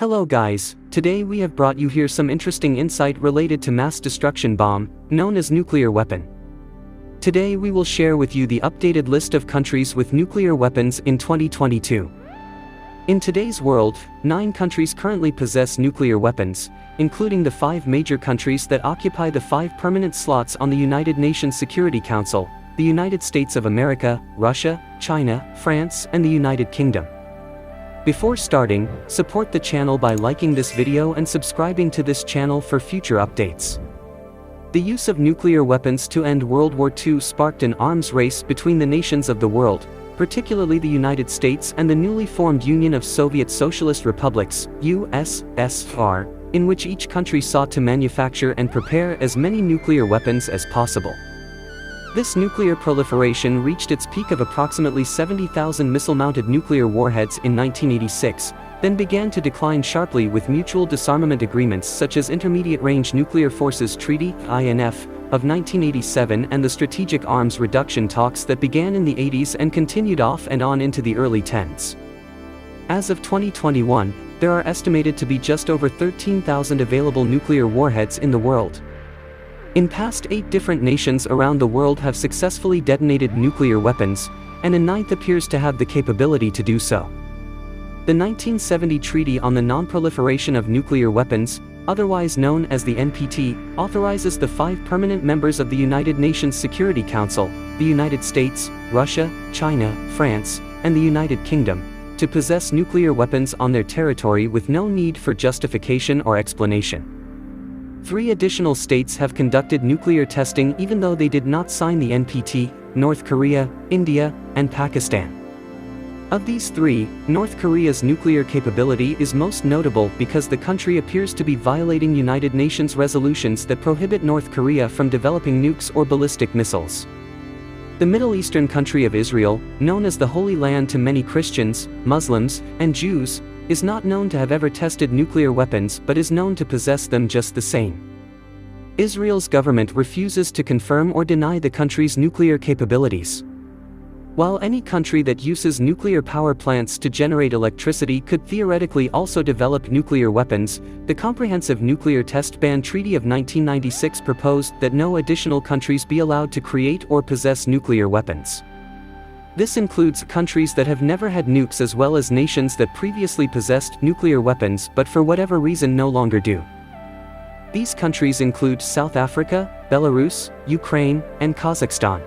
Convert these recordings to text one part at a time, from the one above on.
Hello guys, today we have brought you here some interesting insight related to mass destruction bomb, known as nuclear weapon. Today we will share with you the updated list of countries with nuclear weapons in 2022. In today's world, 9 countries currently possess nuclear weapons, including the 5 major countries that occupy the 5 permanent slots on the United Nations Security Council: the United States of America, Russia, China, France, and the United Kingdom. Before starting, support the channel by liking this video and subscribing to this channel for future updates. The use of nuclear weapons to end World War II sparked an arms race between the nations of the world, particularly the United States and the newly formed Union of Soviet Socialist Republics, USSR, in which each country sought to manufacture and prepare as many nuclear weapons as possible. This nuclear proliferation reached its peak of approximately 70,000 missile-mounted nuclear warheads in 1986, then began to decline sharply with mutual disarmament agreements such as Intermediate Range Nuclear Forces Treaty (INF) of 1987 and the Strategic Arms Reduction talks that began in the 80s and continued off and on into the early 10s. As of 2021, there are estimated to be just over 13,000 available nuclear warheads in the world. In past 8 different nations around the world have successfully detonated nuclear weapons, and a 9th appears to have the capability to do so. The 1970 Treaty on the Non-Proliferation of Nuclear Weapons, otherwise known as the NPT, authorizes the 5 permanent members of the United Nations Security Council, the United States, Russia, China, France, and the United Kingdom, to possess nuclear weapons on their territory with no need for justification or explanation. 3 additional states have conducted nuclear testing even though they did not sign the NPT: North Korea, India, and Pakistan. Of these 3, North Korea's nuclear capability is most notable because the country appears to be violating United Nations resolutions that prohibit North Korea from developing nukes or ballistic missiles. The Middle Eastern country of Israel, known as the Holy Land to many Christians, Muslims, and Jews, is not known to have ever tested nuclear weapons but is known to possess them just the same. Israel's government refuses to confirm or deny the country's nuclear capabilities. While any country that uses nuclear power plants to generate electricity could theoretically also develop nuclear weapons, the Comprehensive Nuclear Test Ban Treaty of 1996 proposed that no additional countries be allowed to create or possess nuclear weapons. This includes countries that have never had nukes as well as nations that previously possessed nuclear weapons but for whatever reason no longer do. These countries include South Africa, Belarus, Ukraine, and Kazakhstan.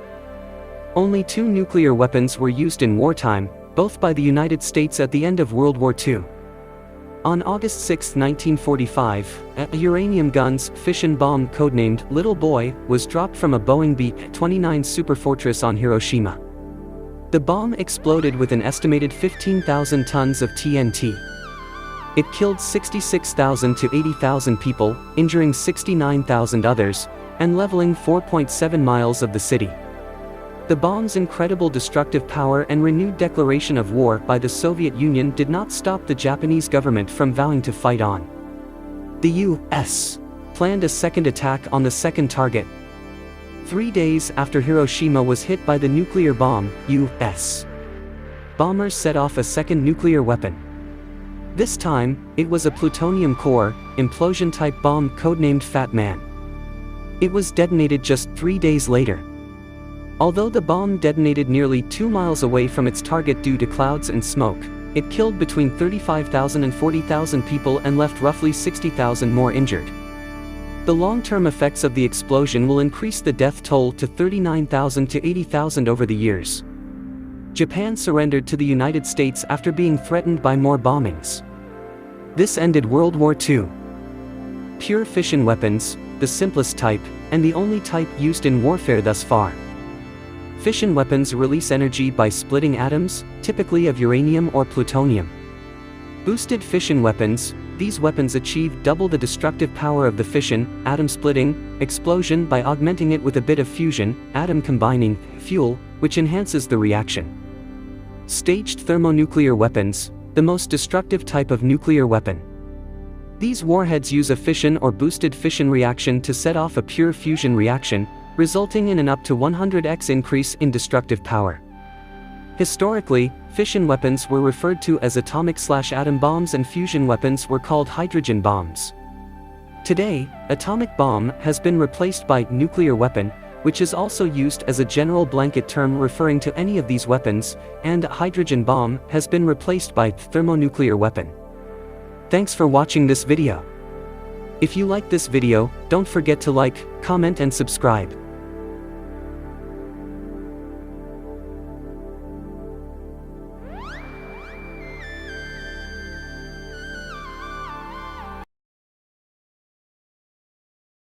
Only 2 nuclear weapons were used in wartime, both by the United States at the end of World War II. On August 6, 1945, a uranium guns fission bomb codenamed Little Boy was dropped from a Boeing B-29 Superfortress on Hiroshima. The bomb exploded with an estimated 15,000 tons of TNT. It killed 66,000 to 80,000 people, injuring 69,000 others, and leveling 4.7 miles of the city. The bomb's incredible destructive power and renewed declaration of war by the Soviet Union did not stop the Japanese government from vowing to fight on. The U.S. planned a second attack on the second target. 3 days after Hiroshima was hit by the nuclear bomb, U.S. bombers set off a second nuclear weapon. This time, it was a plutonium core, implosion-type bomb codenamed Fat Man. It was detonated just 3 days later. Although the bomb detonated nearly 2 miles away from its target due to clouds and smoke, it killed between 35,000 and 40,000 people and left roughly 60,000 more injured. The long-term effects of the explosion will increase the death toll to 39,000 to 80,000 over the years. Japan surrendered to the United States after being threatened by more bombings. This ended World War II. Pure fission weapons, the simplest type, and the only type used in warfare thus far. Fission weapons release energy by splitting atoms, typically of uranium or plutonium. Boosted fission weapons, these weapons achieve double the destructive power of the fission, atom splitting, explosion by augmenting it with a bit of fusion, atom combining, fuel, which enhances the reaction. Staged thermonuclear weapons, the most destructive type of nuclear weapon. These warheads use a fission or boosted fission reaction to set off a pure fusion reaction, resulting in an up to 100x increase in destructive power. Historically, fission weapons were referred to as atomic/atom bombs and fusion weapons were called hydrogen bombs. Today, atomic bomb has been replaced by nuclear weapon, which is also used as a general blanket term referring to any of these weapons, and hydrogen bomb has been replaced by thermonuclear weapon. Thanks for watching this video. If you like this video, don't forget to like, comment and subscribe.